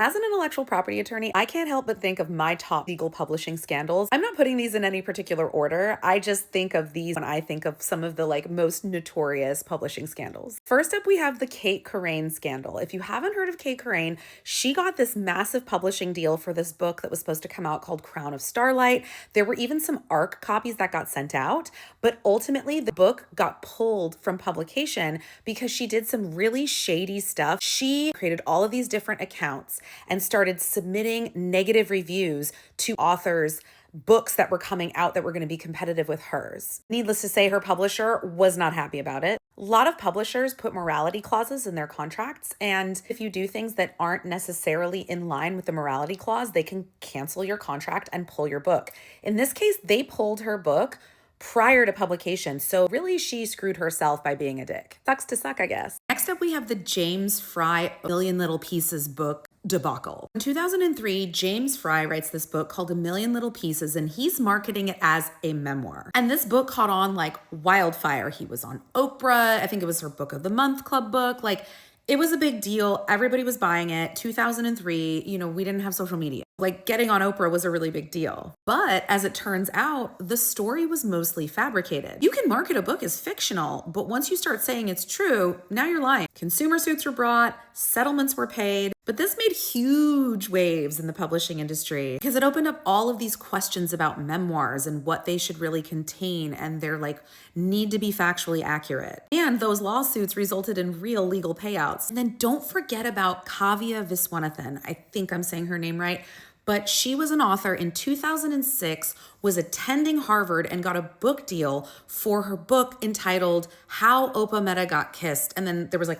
As an intellectual property attorney, I can't help but think of my top legal publishing scandals. I'm not putting these in any particular order. I just think of these when I think of some of the most notorious publishing scandals. First up, we have the Kate Corain scandal. If you haven't heard of Kate Corain, she got this massive publishing deal for this book that was supposed to come out called Crown of Starlight. There were even some ARC copies that got sent out, but ultimately the book got pulled from publication because she did some really shady stuff. She created all of these different accounts and started submitting negative reviews to authors' books that were coming out that were going to be competitive with hers. Needless to say, her publisher was not happy about it. A lot of publishers put morality clauses in their contracts, and if you do things that aren't necessarily in line with the morality clause, they can cancel your contract and pull your book. In this case, they pulled her book prior to publication. So really, she screwed herself by being a dick. Sucks to suck, I guess. Next up, we have the James Fry Million Little Pieces book debacle. In 2003, James Fry writes this book called A Million Little Pieces, and he's marketing it as a memoir. And this book caught on like wildfire. He was on Oprah. I think it was her Book of the Month Club book. It was a big deal. Everybody was buying it. 2003, we didn't have social media. Getting on Oprah was a really big deal. But as it turns out, the story was mostly fabricated. You can market a book as fictional, but once you start saying it's true, now you're lying. Consumer suits were brought, settlements were paid, but this made huge waves in the publishing industry because it opened up all of these questions about memoirs and what they should really contain, and they're need to be factually accurate. And those lawsuits resulted in real legal payouts. And then don't forget about Kavya Viswanathan. I think I'm saying her name right. But she was an author in 2006, was attending Harvard, and got a book deal for her book entitled How Opa Meta Got Kissed. And then there was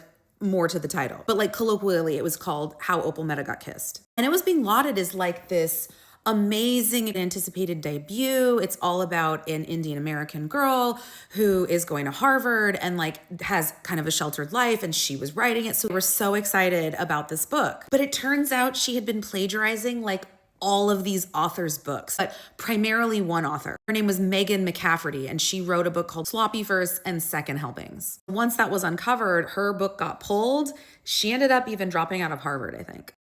more to the title. But colloquially, it was called How Opal Meta Got Kissed. And it was being lauded as this amazing and anticipated debut. It's all about an Indian American girl who is going to Harvard and has kind of a sheltered life, and she was writing it. So we're so excited about this book. But it turns out she had been plagiarizing all of these authors' books, but primarily one author. Her name was Megan McCafferty, and she wrote a book called Sloppy First and Second Helpings. Once that was uncovered, her book got pulled. She ended up even dropping out of Harvard, I think.